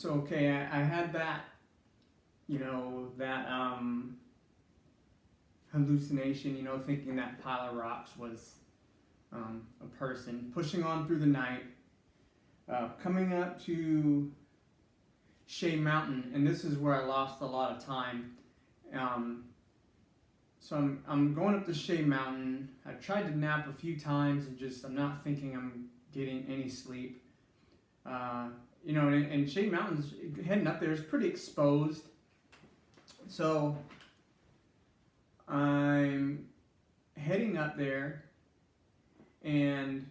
So okay, I had that, that hallucination, thinking that pile of rocks was a person. Pushing on through the night, coming up to U.S.A. Mountain, and this is where I lost a lot of time. So I'm going up the U.S.A. Mountain. I've tried to nap a few times and I'm not thinking I'm getting any sleep. And U.S.A. Mountains, heading up there is pretty exposed. So I'm heading up there and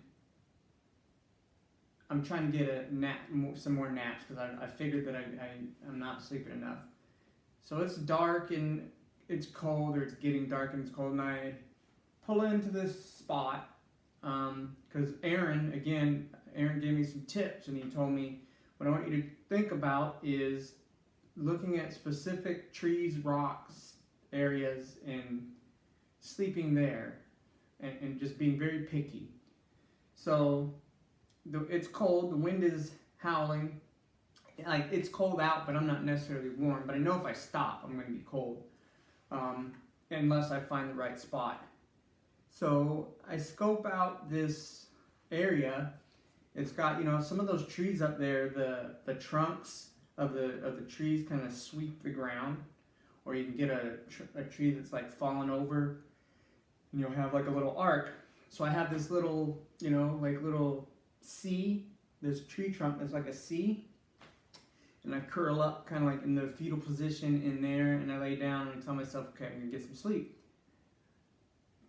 I'm trying to get a nap, some more naps, because I figured that I'm not sleeping enough. So it's dark and it's cold, or it's getting dark and it's cold, and I pull into this spot because Aaron gave me some tips, and he told me what I want you to think about is looking at specific trees, rocks, areas, and sleeping there, and just being very picky. So it's cold, the wind is howling, like it's cold out, but I'm not necessarily warm, but I know if I stop, I'm going to be cold, unless I find the right spot. So I scope out this area. It's got, some of those trees up there, the trunks of the trees kind of sweep the ground, or you can get a tree that's like fallen over, and you'll have like a little arc. So I have this little, little C, this tree trunk that's like a C, and I curl up kind of like in the fetal position in there, and I lay down and tell myself, okay, I'm gonna get some sleep.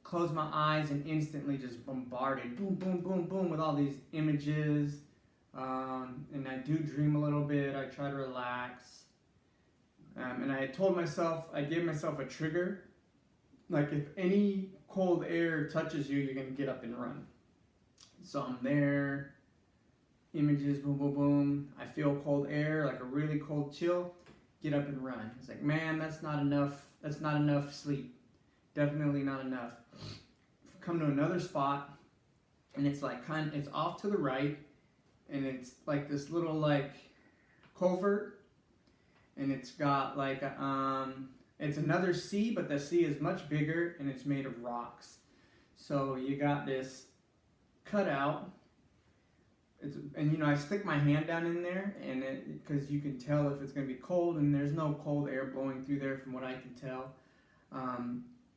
Close my eyes and instantly just bombarded, boom, boom, boom, boom, with all these images, and I do dream a little bit. I try to relax, and I gave myself a trigger, like if any cold air touches you, you're gonna get up and run. So I'm there, images, boom, boom, boom. I feel cold air, like a really cold chill, get up and run. It's like, man, that's not enough. That's not enough sleep. Definitely not enough. Come to another spot, and it's like it's off to the right, and it's like this little like covert, and it's got like it's another sea, but the sea is much bigger, and it's made of rocks. So you got this cutout. And I stick my hand down in there, and because you can tell if it's going to be cold, and there's no cold air blowing through there from what I can tell.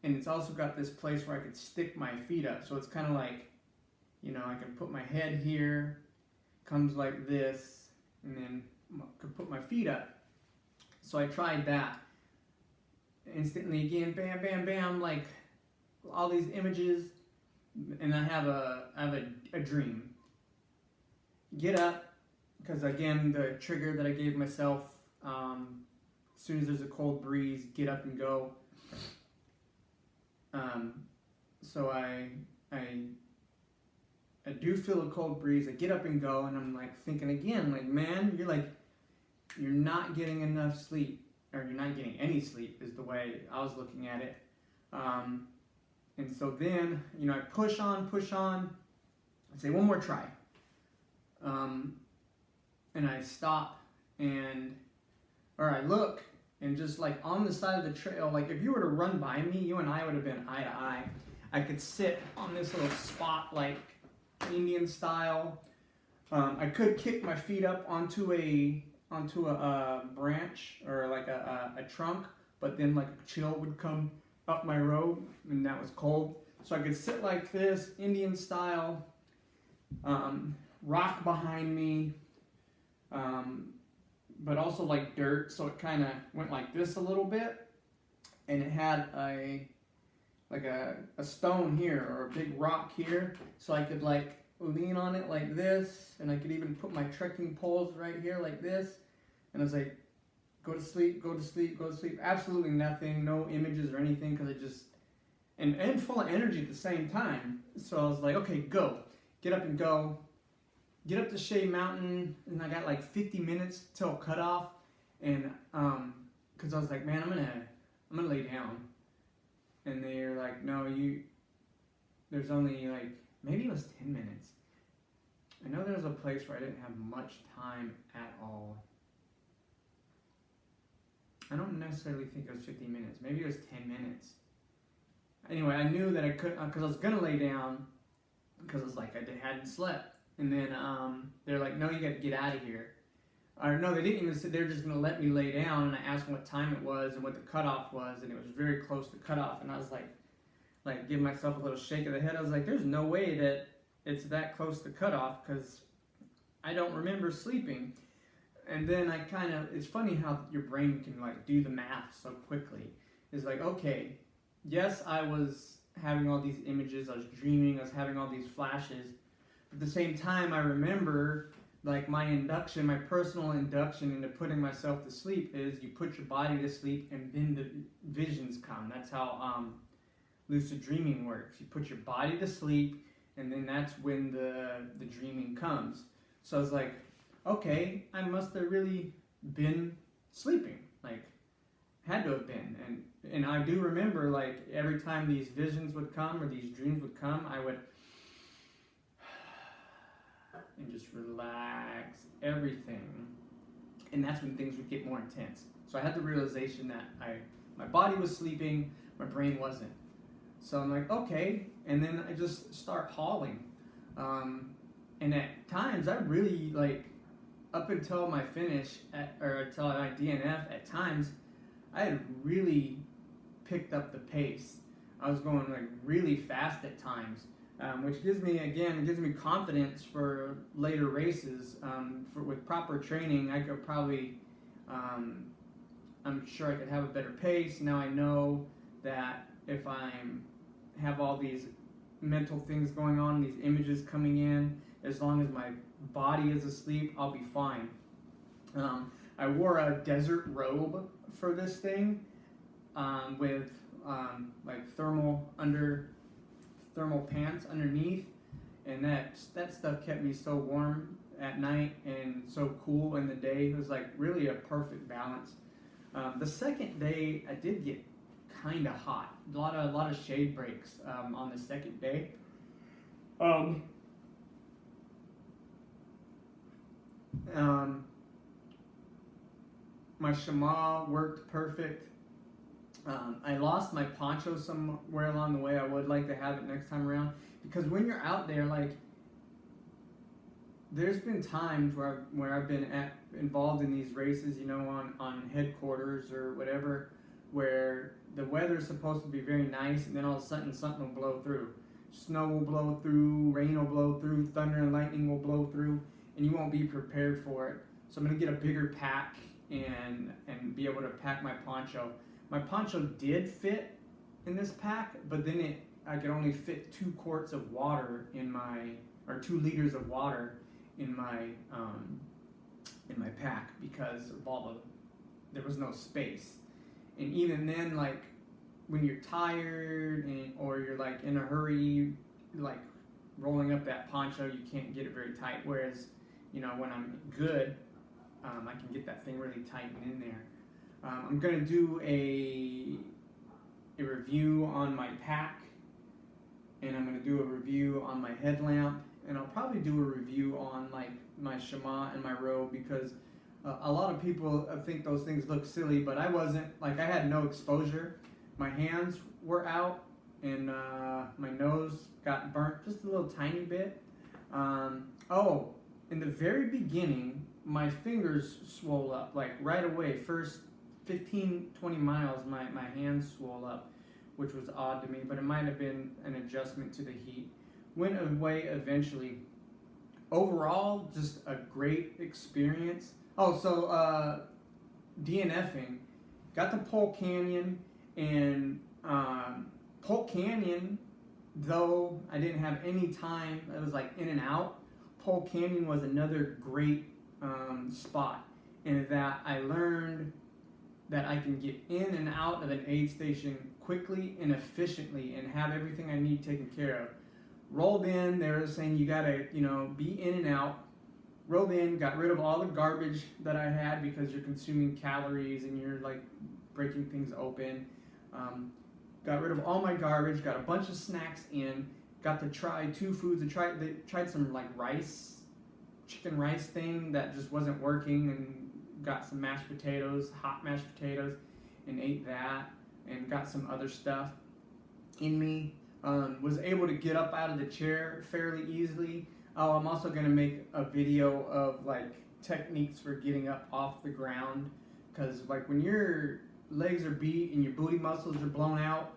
And it's also got this place where I could stick my feet up, so it's kind of like, I can put my head here, comes like this, and then I could put my feet up. So I tried that. Instantly again, bam, bam, bam, like all these images, and I have a dream. Get up, because again, the trigger that I gave myself, as soon as there's a cold breeze, get up and go. So I do feel a cold breeze. I get up and go, and I'm like thinking again, like, man, you're not getting enough sleep, or you're not getting any sleep is the way I was looking at it. And so then, I push on. I say one more try. And I stop, or I look, and just like on the side of the trail, like if you were to run by me, you and I would have been eye to eye. I could sit on this little spot like Indian style. I could kick my feet up onto a branch, or like a trunk, but then like a chill would come up my robe, and that was cold. So I could sit like this, Indian style, rock behind me, but also like dirt, so it kind of went like this a little bit, and it had a stone here, or a big rock here, so I could like lean on it like this, and I could even put my trekking poles right here like this, and I was like, go to sleep, go to sleep, go to sleep. Absolutely nothing, no images or anything, because it just, and full of energy at the same time. So I was like, okay, go, get up and go. Get up to U.S.A. Mountain, and I got like 50 minutes till cutoff, and because I was like, man, I'm gonna lay down, and they're like, no, there's only like, maybe it was 10 minutes. I know there was a place where I didn't have much time at all, I don't necessarily think it was 15 minutes. Maybe it was 10 minutes. Anyway, I knew that I couldn't, because I was going to lay down, because it was like I hadn't slept. And then they're like, no, you got to get out of here. Or no, they didn't even say, they were just going to let me lay down. And I asked them what time it was and what the cutoff was. And it was very close to cutoff. And I was like give myself a little shake of the head. I was like, there's no way that it's that close to cutoff, because I don't remember sleeping. And then I kind of, it's funny how your brain can like do the math so quickly. It's like, okay, yes, I was having all these images, I was dreaming, I was having all these flashes. But at the same time, I remember like my induction, my personal induction into putting myself to sleep is you put your body to sleep and then the visions come. That's how lucid dreaming works. You put your body to sleep and then that's when the dreaming comes. So I was like, okay, I must have really been sleeping. Like, had to have been. And I do remember, like, every time these visions would come or these dreams would come, I would and just relax everything. And that's when things would get more intense. So I had the realization that my body was sleeping, my brain wasn't. So I'm like, okay. And then I just start hauling. And at times, I really, like, up until my finish, or until my DNF, at times, I had really picked up the pace. I was going, like, really fast at times, which gives me confidence for later races. With proper training, I could probably, I'm sure I could have a better pace. Now I know that if I have all these mental things going on, these images coming in, as long as my body is asleep, I'll be fine. I wore a desert robe for this thing with like thermal pants underneath, and that stuff kept me so warm at night and so cool in the day. It was like really a perfect balance. The second day I did get kind of hot. A lot of shade breaks on the second day. My shema worked perfect. I lost my poncho somewhere along the way. I would like to have it next time around, because when you're out there, like, there's been times where I've been involved in these races, you know, on headquarters or whatever, where the weather's supposed to be very nice, and then all of a sudden something will blow through. Snow will blow through, rain will blow through, thunder and lightning will blow through, and you won't be prepared for it. So I'm going to get a bigger pack and be able to pack my poncho. My poncho did fit in this pack, but then I could only fit 2 quarts of water or 2 liters of water in my pack, because of there was no space. And even then, like, when you're tired or you're like in a hurry, like rolling up that poncho, you can't get it very tight. Whereas, you know, when I'm good, I can get that thing really tightened in there. I'm gonna do a review on my pack, and I'm gonna do a review on my headlamp, and I'll probably do a review on like my shema and my robe, because a lot of people think those things look silly, but I wasn't. Like, I had no exposure. My hands were out, and my nose got burnt just a little tiny bit. In the very beginning, my fingers swole up, like right away. First 15, 20 miles, my hands swole up, which was odd to me, but it might have been an adjustment to the heat. Went away eventually. Overall, just a great experience. DNFing. Got to Polk Canyon, and Polk Canyon, though I didn't have any time, it was like in and out, Polk Canyon was another great spot, in that I learned that I can get in and out of an aid station quickly and efficiently and have everything I need taken care of. Rolled in, they were saying you gotta, be in and out. Rolled in, got rid of all the garbage that I had, because you're consuming calories and you're like breaking things open. Got rid of all my garbage, got a bunch of snacks in, got to try 2 foods. They tried some like chicken rice thing that just wasn't working, and got some mashed potatoes, hot mashed potatoes. and ate that and got some other stuff in me. Was able to get up out of the chair fairly easily. Oh, I'm also going to make a video of like techniques for getting up off the ground, because like when your legs are beat and your booty muscles are blown out,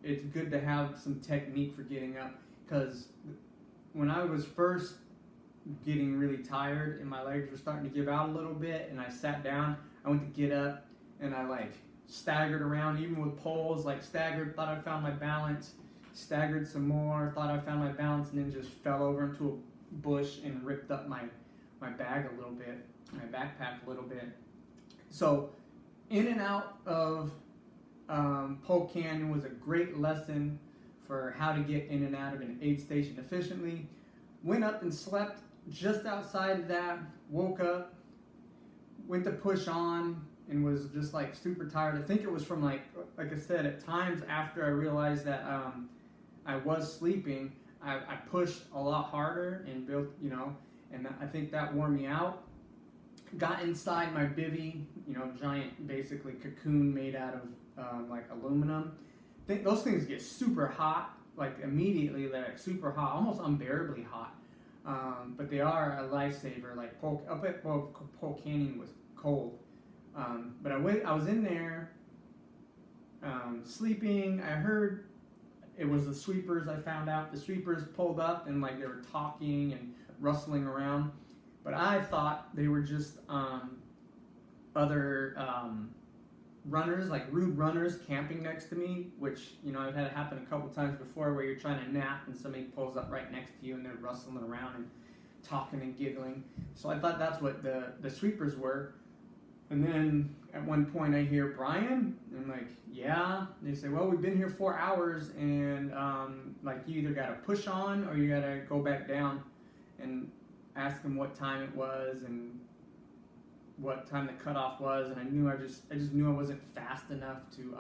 it's good to have some technique for getting up. Because when I was first getting really tired and my legs were starting to give out a little bit and I sat down, I went to get up and I like staggered around, even with poles, like staggered, thought I found my balance, staggered some more, thought I found my balance, and then just fell over into a bush and ripped up my bag a little bit, my backpack a little bit. So in and out of Polk Canyon was a great lesson for how to get in and out of an aid station efficiently. Went up and slept just outside of that, woke up, went to push on, and was just like super tired. I think it was from like I said, at times after I realized that I was sleeping, I pushed a lot harder and built, and I think that wore me out. Got inside my bivvy, giant basically cocoon made out of like aluminum. Those things get super hot, like immediately. They're like super hot, almost unbearably hot. But they are a lifesaver. Like up at Polk Canyon was cold. But I was in there sleeping. I heard it was the sweepers. I found out the sweepers pulled up and like they were talking and rustling around. But I thought they were just other runners, like rude runners camping next to me, which, I've had it happen a couple times before where you're trying to nap and somebody pulls up right next to you and they're rustling around and talking and giggling. So I thought that's what the sweepers were. And then at one point I hear, "Brian?" And I'm like, "Yeah." And they say, "Well, we've been here 4 hours and like you either got to push on or you got to go back down." And ask them what time it was and what time the cutoff was, and I just knew I wasn't fast enough to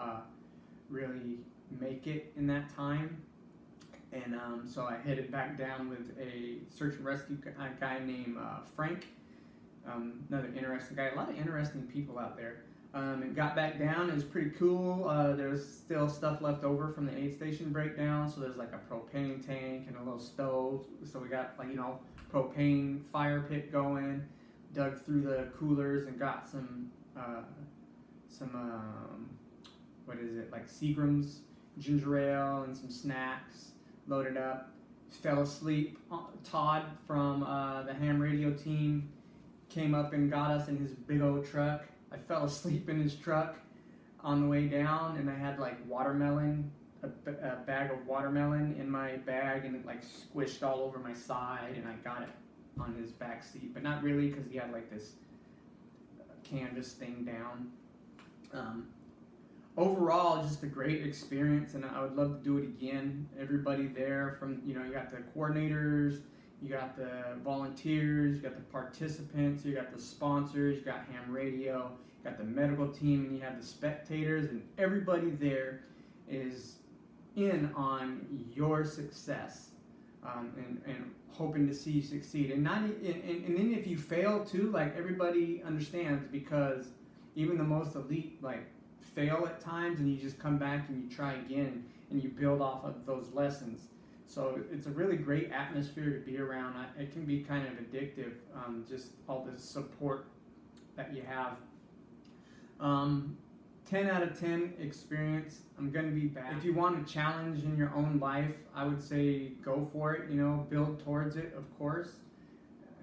really make it in that time, and so I headed back down with a search and rescue guy named Frank, another interesting guy, a lot of interesting people out there, and got back down. It was pretty cool. There was still stuff left over from the aid station breakdown, so there's like a propane tank and a little stove, so we got like propane fire pit going, dug through the coolers and got some what is it, like Seagram's ginger ale and some snacks, loaded up, fell asleep. Todd from the ham radio team came up and got us in his big old truck. I fell asleep in his truck on the way down, and I had like watermelon, a bag of watermelon in my bag, and it like squished all over my side, and I got it on his back seat, but not really because he had like this canvas thing down. Overall, just a great experience, and I would love to do it again. Everybody there from, you got the coordinators, you got the volunteers, you got the participants, you got the sponsors, you got ham radio, you got the medical team, and you have the spectators, and everybody there is in on your success, and hoping to see you succeed. And then if you fail too, like everybody understands, because even the most elite like fail at times, and you just come back and you try again and you build off of those lessons. So it's a really great atmosphere to be around. It can be kind of addictive, just all the support that you have. 10 out of 10 experience. I'm going to be back. If you want a challenge in your own life, I would say go for it, build towards it, of course,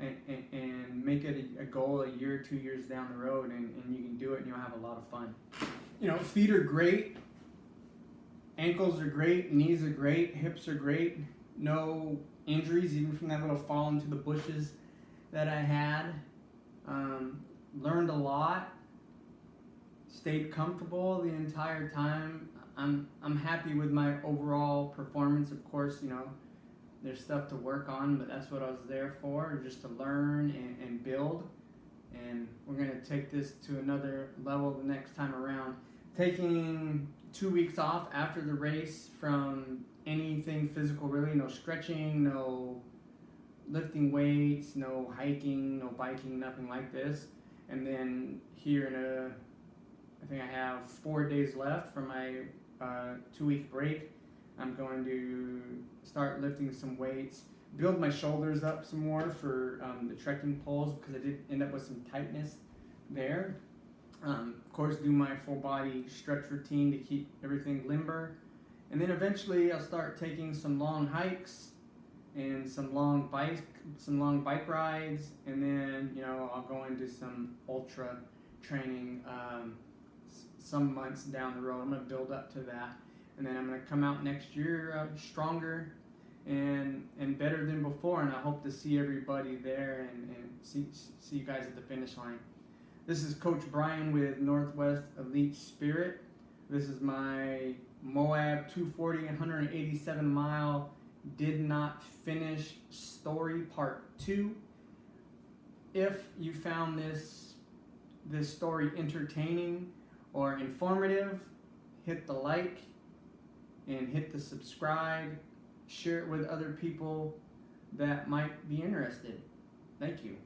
and make it a goal a year, 2 years down the road, and you can do it and you'll have a lot of fun. Feet are great, ankles are great, knees are great, hips are great, no injuries, even from that little fall into the bushes that I had. Learned a lot. Stayed comfortable the entire time. I'm happy with my overall performance. Of course, there's stuff to work on, but that's what I was there for, just to learn and build. And we're going to take this to another level the next time around. Taking 2 weeks off after the race from anything physical, really. No stretching, no lifting weights, no hiking, no biking, nothing like this. And then here in I think I have 4 days left for my 2-week break. I'm going to start lifting some weights, build my shoulders up some more for the trekking poles, because I did end up with some tightness there. Of course, do my full body stretch routine to keep everything limber. And then eventually I'll start taking some long hikes and some long bike rides, and then I'll go into some ultra training some months down the road. I'm going to build up to that, and then I'm going to come out next year stronger and better than before, and I hope to see everybody there and see you guys at the finish line. This is Coach Brian with Northwest Elite Spirit. This is my Moab 240 187 mile did not finish story part 2. If you found this story entertaining or informative, hit the like and hit the subscribe. Share it with other people that might be interested. Thank you.